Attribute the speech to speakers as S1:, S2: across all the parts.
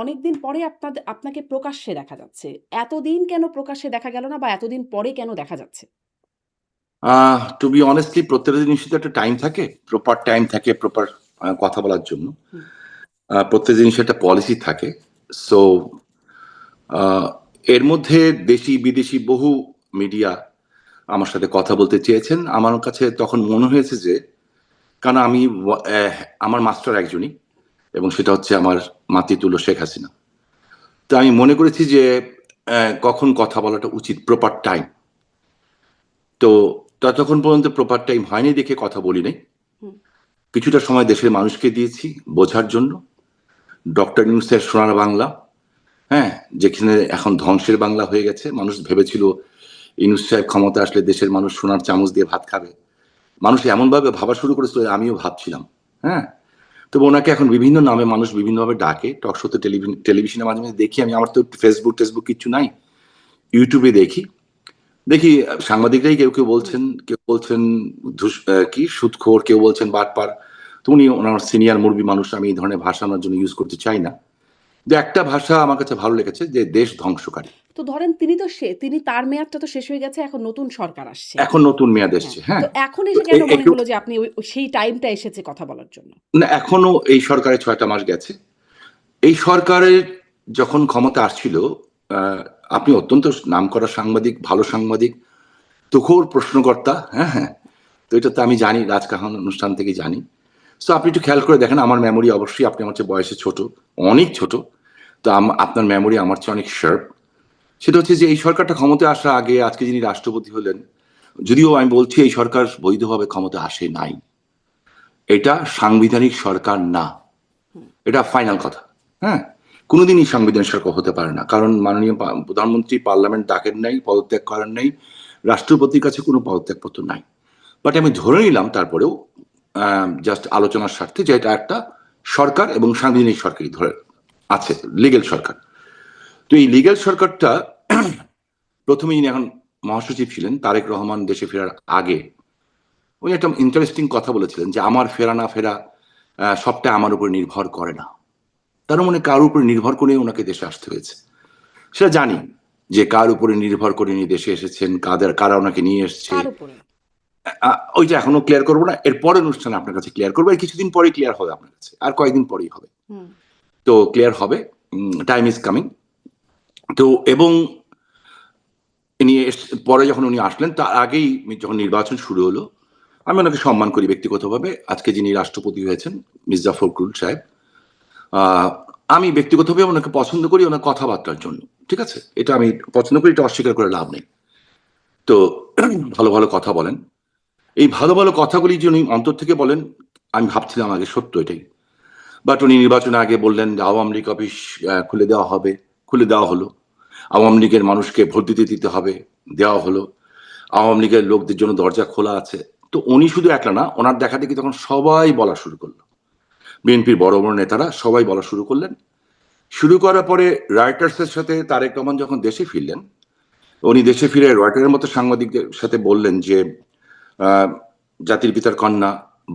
S1: অনেকদিন পরে আপনাকে প্রকাশ্যে দেখা যাচ্ছে। এতদিন কেন প্রকাশ্যে দেখা গেল না বা এতদিন পরে কেন দেখা যাচ্ছে?
S2: টু বি অনেস্টলি প্রত্যেকটা জিনিসের তো একটা টাইম থাকে, প্রপার টাইম থাকে, প্রপার কথা বলার জন্য।
S1: হুম,
S2: প্রত্যেক জিনিসের একটা পলিসি থাকে। সো এর মধ্যে দেশি বিদেশি বহু মিডিয়া আমার সাথে কথা বলতে চেয়েছেন। আমার কাছে তখন মনে হয়েছে যে, কারণ আমি আমার মাস্টার একজনই, এবং সেটা হচ্ছে আমার মাতৃতুল্য শেখ হাসিনা। তো আমি মনে করেছি যে কখন কথা বলাটা উচিত, প্রপার টাইম। তো ততক্ষণ পর্যন্ত প্রপার টাইম হয়নি দেখে কথা বলি নাই।
S1: হুম।
S2: কিছুটা সময় দেশের মানুষকে দিয়েছি বোঝার জন্য। ডক্টর ইউনূসের সোনার বাংলা, হ্যাঁ, যেখানে এখন ধ্বংসের বাংলা হয়ে গেছে। মানুষ ভেবেছিল ইউনূস সাহেব ক্ষমতা আসলে দেশের মানুষ সোনার চামচ দিয়ে ভাত খাবে। মানুষ এমনভাবে ভাবা শুরু করেছিল, আমিও ভাবছিলাম। হ্যাঁ, তবে ওনাকে এখন বিভিন্ন নামে মানুষ বিভিন্নভাবে ডাকে। টকশোতে, টেলিভিশনে মাঝে মাঝে দেখি আমি। আমার তো ফেসবুক টেসবুক কিচ্ছু নাই, ইউটিউবে দেখি। দেখি সাংবাদিকরাই কেউ কেউ
S1: হুম।
S2: বলছেন, কেউ বলছেন কি সুদখোর, কেউ বলছেন বাটপার। তো উনি ওনার সিনিয়র মুরবি মানুষ, আমি এই ধরনের ভাষা আমার জন্য ইউজ করতে চাই না। যে একটা ভাষা আমার কাছে ভালো লেগেছে, যে দেশ ধ্বংসকারী।
S1: তো ধরেন তিনি তার মেয়াদটা তো শেষ হয়ে গেছে, এখন নতুন সরকার আসছে।
S2: এখন নতুন মেয়াদ
S1: হ্যাঁ।
S2: এসছে, হ্যাঁ।
S1: তো এখন
S2: তো
S1: এসে কেন মনে
S2: একটু
S1: হলো যে আপনি সেই টাইমটা এসেছে কথা বলার জন্য?
S2: না, এখনো এই সরকারের ৬টা মাস গেছে। এই সরকারের যখন ক্ষমতা আসছিল, আহ, আপনি অত্যন্ত নামকরা সাংবাদিক, ভালো সাংবাদিক, তুখোর প্রশ্নকর্তা, হ্যাঁ হ্যাঁ। তো এটা তো আমি জানি, রাজকাহন অনুষ্ঠান থেকে জানি। সো আপনি একটু খেয়াল করে দেখেন, আমার মেমোরি অবশ্যই, আপনি আমার চেয়ে বয়সে ছোট, অনেক ছোট। তো আপনার মেমোরি আমার চেয়ে অনেক শার্প। সেটা হচ্ছে যে এই সরকারটা ক্ষমতায় আসার আগে, আজকে যিনি রাষ্ট্রপতি হলেন, যদিও আমি বলছি এই সরকার বৈধভাবে ক্ষমতা আসে নাই, এটা সাংবিধানিক সরকার না,
S1: হুম।
S2: এটা ফাইনাল কথা। হ্যাঁ, কোনোদিনই সাংবিধানিক সরকার হতে পারে না, কারণ মাননীয় প্রধানমন্ত্রী পার্লামেন্ট ডাকেন নাই, পদত্যাগ করেন নাই, রাষ্ট্রপতির কাছে কোনো পদত্যাগপত্র নাই। বাট আমি ধরে নিলাম তারপরেও, জাস্ট আলোচনার স্বার্থে, যে এটা একটা সরকার এবং সাংবিধানিক সরকারই ধরে আছে, লিগেল সরকার। তো এই লিগেল সরকারটা প্রথমে যিনি এখন মহাসচিব ছিলেন, তারেক রহমান দেশে ফেরার আগে উনি একটা ইন্টারেস্টিং কথা বলেছিলেন, যে আমার ফেরা না ফেরা সবটা আমার উপর নির্ভর করে না। তার মানে কার উপর নির্ভর করে ওনাকে দেশে আসতে হয়েছে, সেটা জানি। যে কার উপরে নির্ভর করে উনি দেশে এসেছেন, কারা ওনাকে নিয়ে এসছে,
S1: কার উপরে?
S2: ওইটা এখনো ক্লিয়ার করবো না, এর পরের অনুষ্ঠানে আপনার কাছে ক্লিয়ার করবো। এই কিছুদিন পরে ক্লিয়ার হবে আপনার কাছে, আর কয়েকদিন পরেই হবে।
S1: হুম।
S2: তো ক্লিয়ার হবে, টাইম ইজ কামিং। তো এবং ইনি পরে যখন উনি আসলেন, তার আগেই যখন নির্বাচন শুরু হলো, আমি ওনাকে সম্মান করি ব্যক্তিগতভাবে। আজকে যিনি রাষ্ট্রপতি হয়েছেন, মির্জা ফখরুল সাহেব, আহ, আমি ব্যক্তিগতভাবে ওনাকে পছন্দ করি ওনার কথাবার্তার জন্য। ঠিক আছে, এটা আমি পছন্দ করি, এটা অস্বীকার করে লাভ নেই। তো ভালো ভালো কথা বলেন। এই ভালো ভালো কথাগুলি যে উনি অন্তর থেকে বলেন, আমি ভাবছিলাম আগে সত্য এটাই। বাট উনি নির্বাচনের আগে বললেন যে আওয়ামী লীগ অফিস খুলে দেওয়া হবে, খুলে দেওয়া হলো। আওয়ামী লীগের মানুষকে ভোট দিতে দিতে হবে, দেওয়া হলো। আওয়ামী লীগের লোকদের জন্য দরজা খোলা আছে। তো উনি শুধু একলা না, ওনার দেখা দেখি তখন সবাই বলা শুরু করলো। বিএনপির বড় বড় নেতারা সবাই বলা শুরু করলেন। শুরু করার পরে রয়টার্সের সাথে তারেক রহমান যখন দেশে ফিরলেন, উনি দেশে ফিরে রয়টারের মতো সাংবাদিকদের সাথে বললেন যে, আহ, জাতির পিতার কন্যা,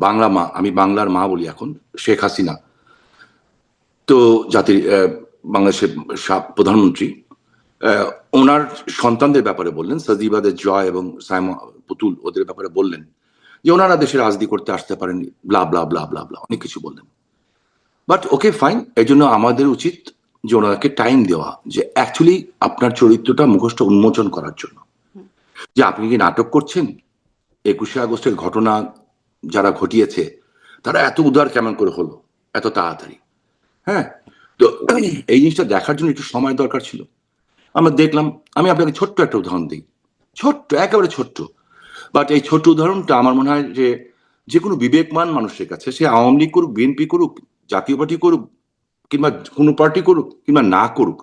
S2: বাংলা মা, আমি বাংলার মা বলি এখন, শেখ হাসিনা, তো জাতির বাংলাদেশের প্রধানমন্ত্রী, আহ, ওনার সন্তানদের ব্যাপারে বললেন, সাজিবাদের জয় এবং সাইমা পুতুল, ওদের ব্যাপারে বললেন যে ওনারা দেশে রাজনীতি করতে আসতে পারেননি, ব্লা ব্লা ব্লা ব্লা ব্লা, অনেক কিছু বললেন। বাট ওকে ফাইন, এই জন্য আমাদের উচিত যে ওনাকে টাইম দেওয়া, যে অ্যাকচুয়ালি আপনার চরিত্রটা মুখোশটা উন্মোচন করার জন্য,
S1: হুম।
S2: যে আপনি কি নাটক করছেন। 21শে আগস্টের ঘটনা যারা ঘটিয়েছে, তারা এত উদার কেমন করে হলো এত তাড়াতাড়ি? হ্যাঁ। তো এই জিনিসটা দেখার জন্য একটু সময় দরকার ছিল। আমরা দেখলাম। আমি আপনাকে ছোট্ট একটা উদাহরণ দিই, ছোট্ট, একেবারে ছোট্ট। বাট এই ছোট্ট উদাহরণটা আমার মনে হয় যে যে কোনো বিবেকমান মানুষের কাছে, সে আওয়ামী লীগ করুক, বিএনপি করুক, জাতীয় পার্টি করুক, কিংবা কোনো পার্টি করুক, কিংবা না করুক,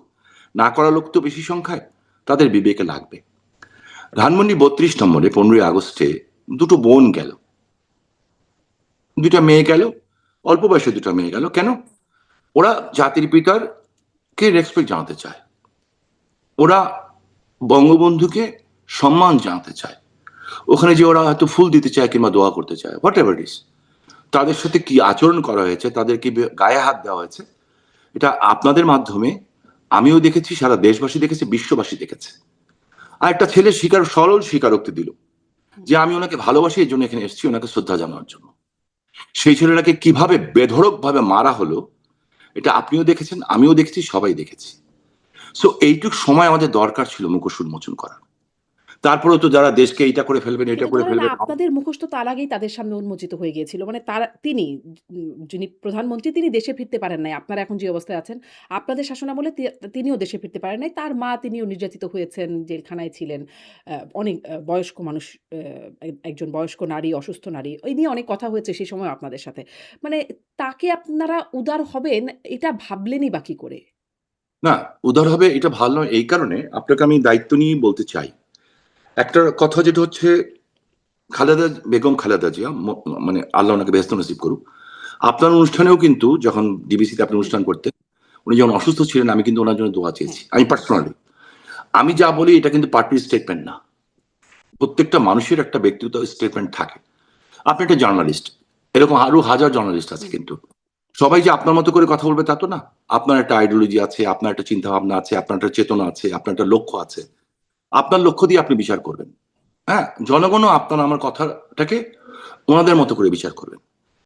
S2: না করা লোক তো বেশি সংখ্যায়, তাদের বিবেকে লাগবে। ধানমন্ডি 32 নম্বরে 15ই আগস্টে দুটো বোন গেল, দুটা মেয়ে গেল, অল্প বয়সে দুটা মেয়ে গেল। কেন? ওরা জাতির পিতার কে রেসপেক্ট জানাতে চায়, ওরা বঙ্গবন্ধুকে সম্মান জানাতে চায়। ওখানে যে ওরা হয়তো ফুল দিতে চায় কিংবা দোয়া করতে চায়, হোয়াট এভার ইস, তাদের সাথে কি আচরণ করা হয়েছে, তাদেরকে গায়ে হাত দেওয়া হয়েছে, এটা আপনাদের মাধ্যমে আমিও দেখেছি, সারা দেশবাসী দেখেছে, বিশ্ববাসী দেখেছে। আর একটা ছেলে সরল স্বীকারোক্তি দিল যে আমি ওনাকে ভালোবাসি, এই জন্য এখানে এসেছি ওনাকে শ্রদ্ধা জানানোর জন্য। সেই ছেলেটাকে কিভাবে বেধড়ক ভাবে মারা হলো এটা আপনিও দেখেছেন, আমিও দেখেছি, সবাই দেখেছি। সো এইটুক সময় আমাদের দরকার ছিল মুখোশ উন্মোচন করা। তারপরেও তো যারা দেশকে এইটা করে ফেলবেন, এটা
S1: কিন্তু
S2: করে
S1: ধরেন
S2: ফেলবেন।
S1: আপনাদের মুখোশ তো তার আগেই তাদের সামনে উন্মোচিত হয়ে গিয়েছিল। মানে তিনি যিনি প্রধানমন্ত্রী তিনি দেশে ফিরতে পারেন নাই। আপনারা এখন যে অবস্থায় আছেন, আপনাদের শাসনামলে তিনিও দেশে ফিরতে পারেন নাই। তার মা তিনিও নির্যাতিত হয়েছেন, জেলখানায় ছিলেন। অনেক বয়স্ক মানুষ, একজন বয়স্ক নারী, অসুস্থ নারী। এই নিয়ে অনেক কথা হয়েছে সেই সময় আপনাদের সাথে। মানে তাকে আপনারা উদার হবেন এটা ভাবলেনই বা কি করে?
S2: না, উদার হবে এটা ভালো নয়, এই কারণে আপনাকে আমি দায়িত্ব নিয়ে বলতে চাই। একটা কথা যেটা হচ্ছে, বেগম খালেদা জিয়া, মানে আল্লাহ ওনাকে বেহেশত নসিব করুক। আপনার অনুষ্ঠানেও কিন্তু যখন ডিবিসিতে আপনি
S1: হুম,
S2: অনুষ্ঠান করতেন, উনি যখন অসুস্থ ছিলেন, আমি কিন্তু ওনার জন্য দোয়া
S1: হ্যাঁ।
S2: চেয়েছি, আমি পার্সোনালি। আমি যা বলি এটা কিন্তু পার্টির স্টেটমেন্ট না। প্রত্যেকটা মানুষের একটা ব্যক্তিগত স্টেটমেন্ট থাকে। আপনি একটা জার্নালিস্ট, এরকম আরো হাজার জার্নালিস্ট আছে,
S1: হুম,
S2: কিন্তু সবাই যে আপনার মতো করে কথা বলবে তা তো না। আপনার একটা আইডিওলজি আছে, আপনার একটা চিন্তা ভাবনা আছে, আপনার একটা চেতনা আছে, আপনার একটা লক্ষ্য আছে। আপনার লক্ষ্য দিয়ে আপনি বিচার করবেন। হ্যাঁ, জনগণও আপনার আমার কথাটাকে ওনাদের মতো করে বিচার করবেন।